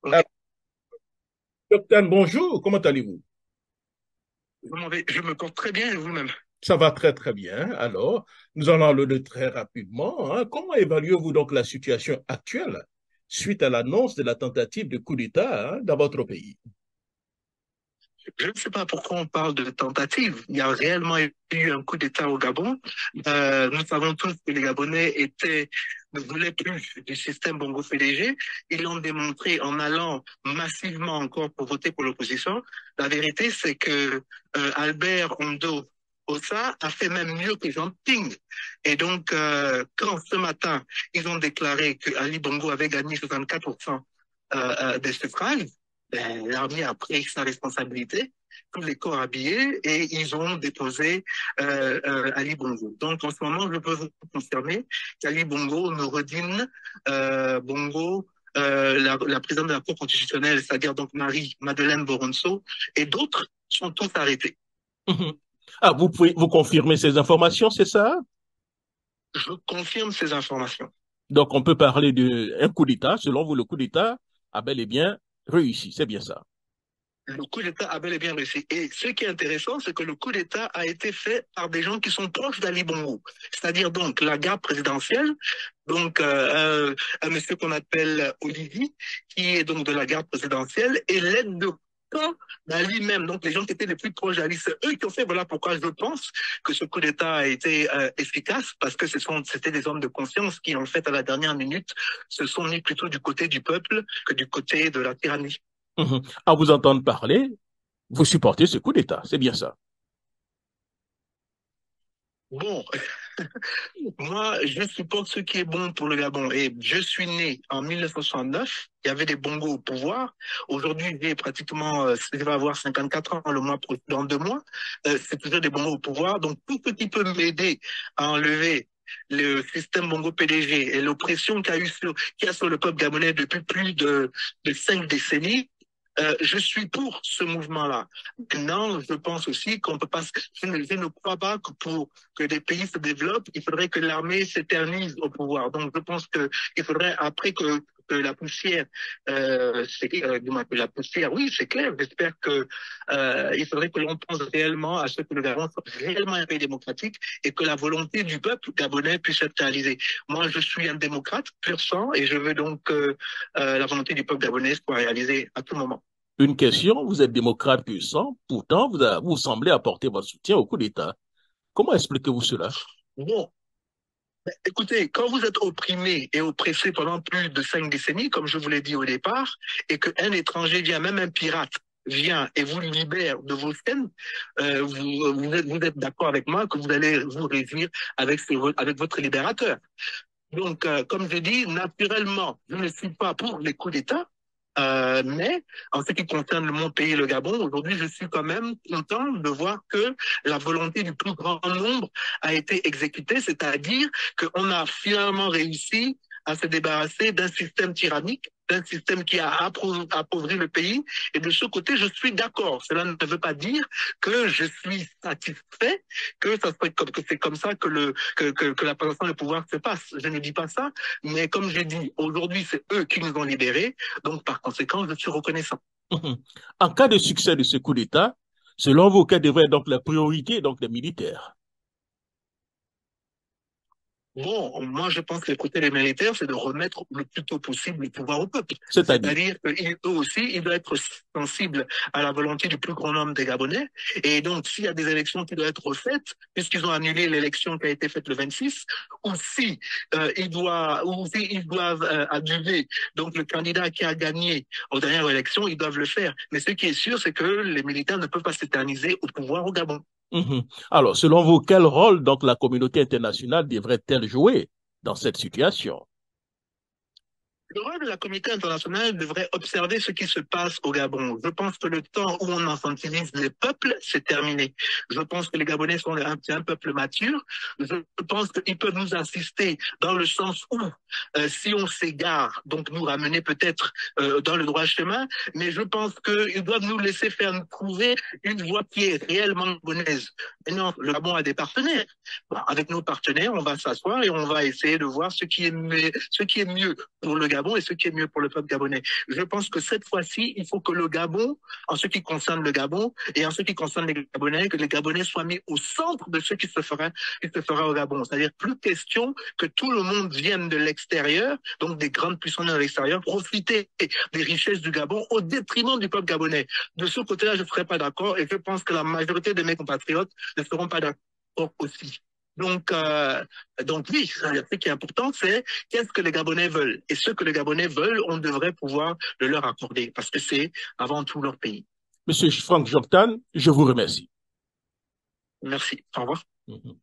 Ok. Ah, Docteur, bonjour, comment allez-vous? Je me porte très bien et vous-même. Ça va très très bien. Alors, nous allons le très rapidement, hein. Comment évaluez-vous donc la situation actuelle suite à l'annonce de la tentative de coup d'État, hein, dans votre pays? Je ne sais pas pourquoi on parle de tentative. Il y a réellement eu un coup d'État au Gabon. Nous savons tous que les Gabonais ne voulaient plus du système Bongo PDG. Ils l'ont démontré en allant massivement encore pour voter pour l'opposition. La vérité, c'est que Albert Ondo Ossa a fait même mieux que Jean Ping. Et donc, quand ce matin, ils ont déclaré que Ali Bongo avait gagné 64% des suffrages, ben, l'armée a pris sa responsabilité, tous les corps habillés, et ils ont déposé Ali Bongo. Donc en ce moment, je peux vous confirmer qu'Ali Bongo, Noureddine Bongo, la présidente de la Cour constitutionnelle, c'est-à-dire donc Marie-Madeleine Boronso, et d'autres sont tous arrêtés. Mhm. Ah, vous pouvez vous confirmer ces informations, c'est ça? Je confirme ces informations. Donc, on peut parler d'un coup d'État. Selon vous, le coup d'État a bel et bien réussi, c'est bien ça. Le coup d'État a bel et bien réussi. Et ce qui est intéressant, c'est que le coup d'État a été fait par des gens qui sont proches d'Ali Bongo. C'est-à-dire donc la garde présidentielle, donc un monsieur qu'on appelle Olivier, qui est donc de la garde présidentielle, et l'aide de camp d'Ali même, donc les gens qui étaient les plus proches d'Ali, c'est eux qui ont fait, voilà pourquoi je pense que ce coup d'État a été efficace, parce que c'était des hommes de conscience qui, en fait, à la dernière minute, se sont mis plutôt du côté du peuple que du côté de la tyrannie. Mhm. À vous entendre parler, vous supportez ce coup d'État, c'est bien ça. Bon, moi, je supporte ce qui est bon pour le Gabon. Et je suis né en 1969. Il y avait des bongos au pouvoir. Aujourd'hui, j'ai pratiquement, je vais avoir 54 ans le mois dans 2 mois. C'est toujours des bongos au pouvoir. Donc, tout ce qui peut m'aider à enlever le système bongo PDG et l'oppression qu'il y a sur le peuple gabonais depuis plus de 5 décennies, je suis pour ce mouvement-là. Maintenant, je pense aussi qu'on peut pas, je ne crois pas que pour que des pays se développent, il faudrait que l'armée s'éternise au pouvoir. Donc, je pense qu'il faudrait, après que la poussière, la poussière, oui, c'est clair. J'espère que il faudrait que l'on pense réellement à ce que le Gabon soit réellement un pays démocratique et que la volonté du peuple gabonais puisse être réalisée. Moi, je suis un démocrate pur sang et je veux donc que la volonté du peuple gabonais soit réalisée à tout moment. Une question, vous êtes démocrate puissant, pourtant vous semblez apporter votre soutien au coup d'État. Comment expliquez-vous cela? Bon, écoutez, quand vous êtes opprimé et oppressé pendant plus de 5 décennies, comme je vous l'ai dit au départ, et qu'un étranger vient, même un pirate, vient et vous libère de vos chaînes, vous êtes d'accord avec moi que vous allez vous réjouir avec votre libérateur. Donc, comme je dis, naturellement, je ne suis pas pour les coups d'État, mais en ce qui concerne mon pays, le Gabon, aujourd'hui, je suis quand même content de voir que la volonté du plus grand nombre a été exécutée, c'est-à-dire qu'on a finalement réussi à se débarrasser d'un système tyrannique, d'un système qui a appauvri le pays. Et de ce côté, je suis d'accord. Cela ne veut pas dire que je suis satisfait, que c'est comme ça que la passation de pouvoir se passe. Je ne dis pas ça, mais comme j'ai dit, aujourd'hui, c'est eux qui nous ont libérés. Donc, par conséquent, je suis reconnaissant. Mhm. En cas de succès de ce coup d'État, selon vous, quelle devrait être donc la priorité donc, des militaires? Bon, moi, je pense que l'écouter les militaires, c'est de remettre le plus tôt possible le pouvoir au peuple. C'est-à-dire, C'est-à-dire qu'eux aussi, ils doivent être sensibles à la volonté du plus grand nombre des Gabonais. Et donc, s'il y a des élections qui doivent être refaites, puisqu'ils ont annulé l'élection qui a été faite le 26, ou si ils doivent adjuger donc le candidat qui a gagné aux dernières élections, ils doivent le faire. Mais ce qui est sûr, c'est que les militaires ne peuvent pas s'éterniser au pouvoir au Gabon. mhm. Alors, selon vous, quel rôle donc la communauté internationale devrait-elle jouer dans cette situation? Le rôle de la communauté internationale devrait observer ce qui se passe au Gabon. Je pense que le temps où on infantilise les peuples, c'est terminé. Je pense que les Gabonais sont un peuple mature. Je pense qu'ils peuvent nous assister dans le sens où, si on s'égare, donc nous ramener peut-être dans le droit chemin, mais je pense qu'ils doivent nous laisser faire nous trouver une voie qui est réellement gabonaise. Maintenant, le Gabon a des partenaires. Bon, avec nos partenaires, on va s'asseoir et on va essayer de voir ce qui est mieux pour le Gabon Gabon et ce qui est mieux pour le peuple gabonais. Je pense que cette fois-ci, il faut que le Gabon, en ce qui concerne le Gabon et en ce qui concerne les Gabonais, que les Gabonais soient mis au centre de ce qui se fera au Gabon. C'est-à-dire plus question que tout le monde vienne de l'extérieur, donc des grandes puissances de l'extérieur, profiter des richesses du Gabon au détriment du peuple gabonais. De ce côté-là, je ne serais pas d'accord et je pense que la majorité de mes compatriotes ne seront pas d'accord aussi. Donc oui, ce qui est important, c'est qu'est-ce que les Gabonais veulent. Et ce que les Gabonais veulent, on devrait pouvoir le leur accorder parce que c'est avant tout leur pays. Monsieur Franck Jonctan, je vous remercie. Merci. Au revoir. Mhm.